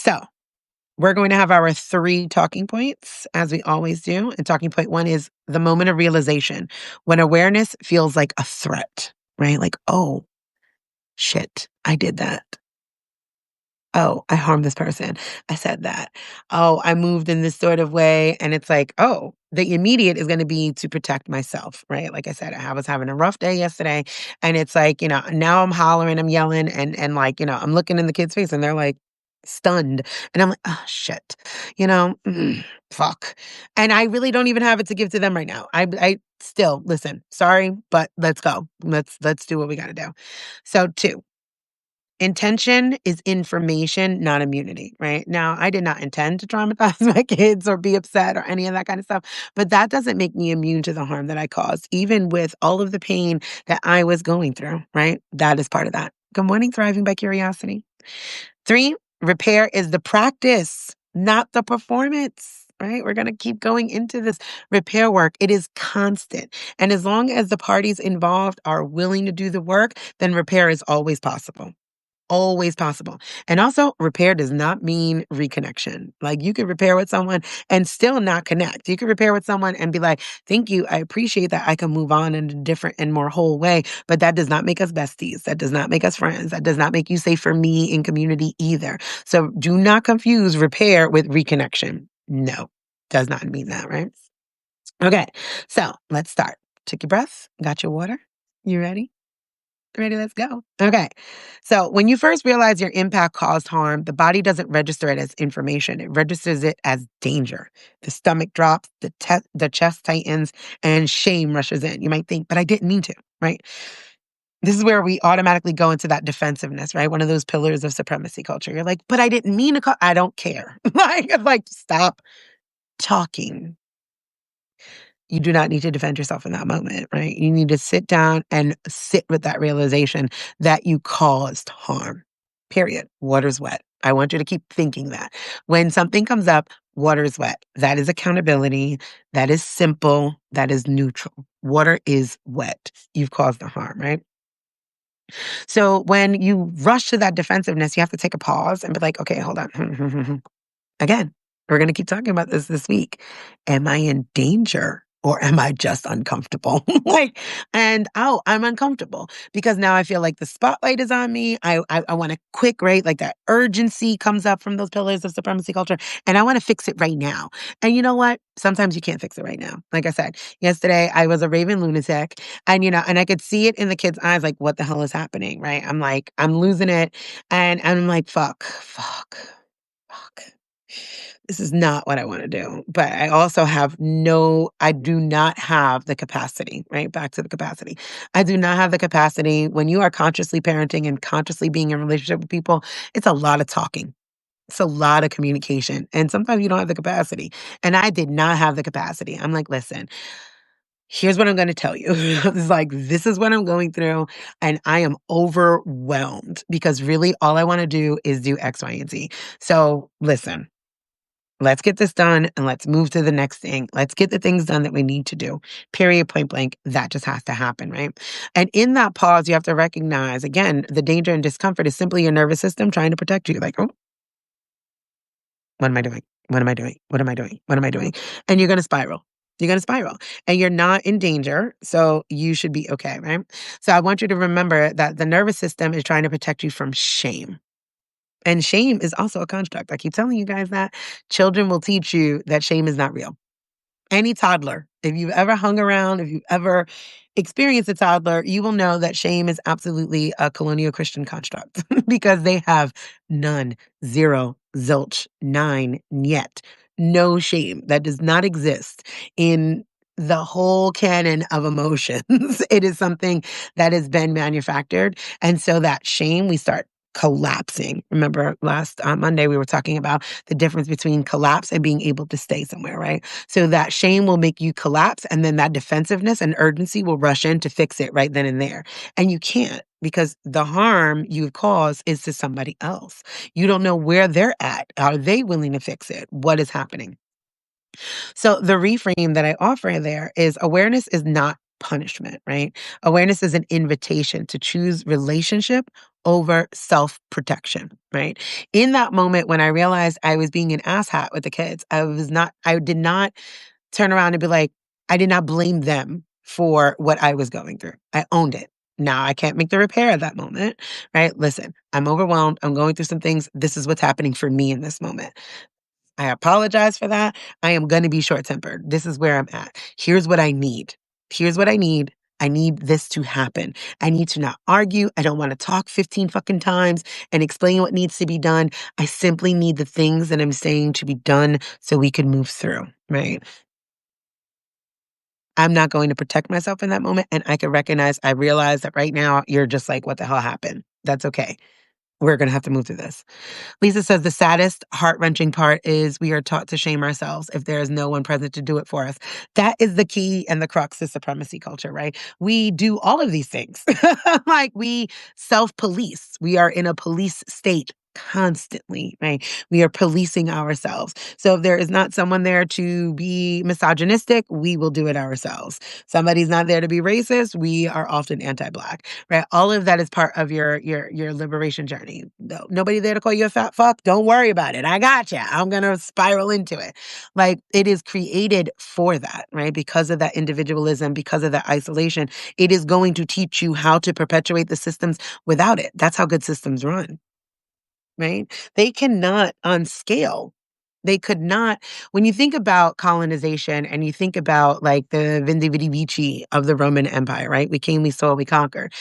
So we're going to have our 3 talking points, as we always do. And talking point 1 is the moment of realization, when awareness feels like a threat, right? Like, oh, shit, I did that. Oh, I harmed this person. I said that. Oh, I moved in this sort of way. And it's like, oh, the immediate is going to be to protect myself, right? Like I said, I was having a rough day yesterday. And it's like, now I'm hollering, I'm yelling, and like, I'm looking in the kid's face and they're like stunned. And I'm like, oh shit, fuck. And I really don't even have it to give to them right now. I still listen, sorry, but let's go. Let's do what we gotta do. So 2. Intention is information, not immunity, right? Now, I did not intend to traumatize my kids or be upset or any of that kind of stuff, but that doesn't make me immune to the harm that I caused, even with all of the pain that I was going through, right? That is part of that. Good morning, Thriving by Curiosity. 3, repair is the practice, not the performance. Right? We're going to keep going into this repair work. It is constant. And as long as the parties involved are willing to do the work, then repair is always possible. Always possible. And also, repair does not mean reconnection. Like, you could repair with someone and still not connect. You could repair with someone and be like, thank you. I appreciate that. I can move on in a different and more whole way. But that does not make us besties. That does not make us friends. That does not make you safe for me in community either. So do not confuse repair with reconnection. No, does not mean that, right? Okay. So let's start. Take your breath. Got your water? You ready? Ready, let's go. Okay. So when you first realize your impact caused harm, the body doesn't register it as information. It registers it as danger. The stomach drops, the chest tightens, and shame rushes in. You might think, but I didn't mean to, right? This is where we automatically go into that defensiveness, right? One of those pillars of supremacy culture. You're like, but I didn't mean to I don't care. like, stop talking. You do not need to defend yourself in that moment, right? You need to sit down and sit with that realization that you caused harm. Period. Water's wet. I want you to keep thinking that. When something comes up, water's wet. That is accountability. That is simple. That is neutral. Water is wet. You've caused the harm, right? So when you rush to that defensiveness, you have to take a pause and be like, okay, hold on. Again, we're going to keep talking about this week. Am I in danger or am I just uncomfortable? I'm uncomfortable because now I feel like the spotlight is on me. I want to quick, right? Like that urgency comes up from those pillars of supremacy culture and I want to fix it right now. And you know what? Sometimes you can't fix it right now. Like I said, yesterday I was a raving lunatic and I could see it in the kids' eyes, like, what the hell is happening, right? I'm like, I'm losing it. And I'm like, fuck. This is not what I want to do. But I do not have the capacity, right? Back to the capacity. I do not have the capacity. When you are consciously parenting and consciously being in a relationship with people, it's a lot of talking. It's a lot of communication. And sometimes you don't have the capacity. And I did not have the capacity. I'm like, listen, here's what I'm going to tell you. It's like, this is what I'm going through. And I am overwhelmed because really all I want to do is do X, Y, and Z. So listen. Let's get this done and let's move to the next thing. Let's get the things done that we need to do. Period, point blank. That just has to happen, right? And in that pause, you have to recognize, again, the danger and discomfort is simply your nervous system trying to protect you. Like, oh, what am I doing? What am I doing? What am I doing? What am I doing? And you're going to spiral. You're going to spiral and you're not in danger. So you should be okay, right? So I want you to remember that the nervous system is trying to protect you from shame. And shame is also a construct. I keep telling you guys that children will teach you that shame is not real. Any toddler, if you've ever hung around, if you've ever experienced a toddler, you will know that shame is absolutely a colonial Christian construct because they have none, zero, zilch, nine, yet, no shame. That does not exist in the whole canon of emotions. It is something that has been manufactured. And so that shame, we start collapsing. Remember last Monday, we were talking about the difference between collapse and being able to stay somewhere, right? So that shame will make you collapse and then that defensiveness and urgency will rush in to fix it right then and there. And you can't because the harm you've caused is to somebody else. You don't know where they're at. Are they willing to fix it? What is happening? So the reframe that I offer there is awareness is not punishment, right? Awareness is an invitation to choose relationship over self-protection, right? In that moment when I realized I was being an asshat with the kids, I did not turn around and be like, I did not blame them for what I was going through. I owned it. Now I can't make the repair at that moment, right? Listen, I'm overwhelmed. I'm going through some things. This is what's happening for me in this moment. I apologize for that. I am going to be short tempered. This is where I'm at. Here's what I need. Here's what I need. I need this to happen. I need to not argue. I don't want to talk 15 fucking times and explain what needs to be done. I simply need the things that I'm saying to be done so we can move through, right? I'm not going to protect myself in that moment. And I realize that right now you're just like, what the hell happened? That's okay. We're going to have to move through this. Lisa says the saddest, heart wrenching part is we are taught to shame ourselves if there is no one present to do it for us. That is the key and the crux of supremacy culture, right? We do all of these things. Like we self police, we are in a police state constantly, right? We are policing ourselves. So if there is not someone there to be misogynistic, we will do it ourselves. Somebody's not there to be racist, we are often anti-black, right? All of that is part of your liberation journey. No, nobody there to call you a fat fuck. Don't worry about it. I got you. I'm gonna spiral into it. Like it is created for that, right? Because of that individualism, because of that isolation, it is going to teach you how to perpetuate the systems without it. That's how good systems run, right? They cannot unscale. They could not. When you think about colonization and you think about like the Vindi Vidi Vici of the Roman Empire, right? We came, we saw, we conquered.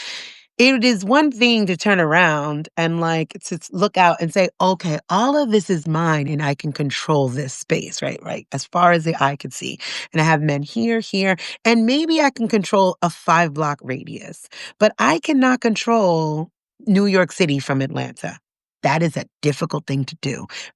It is one thing to turn around and like to look out and say, okay, all of this is mine and I can control this space, right? Right. As far as the eye could see. And I have men here, here, and maybe I can control a 5 block radius, but I cannot control New York City from Atlanta. That is a difficult thing to do.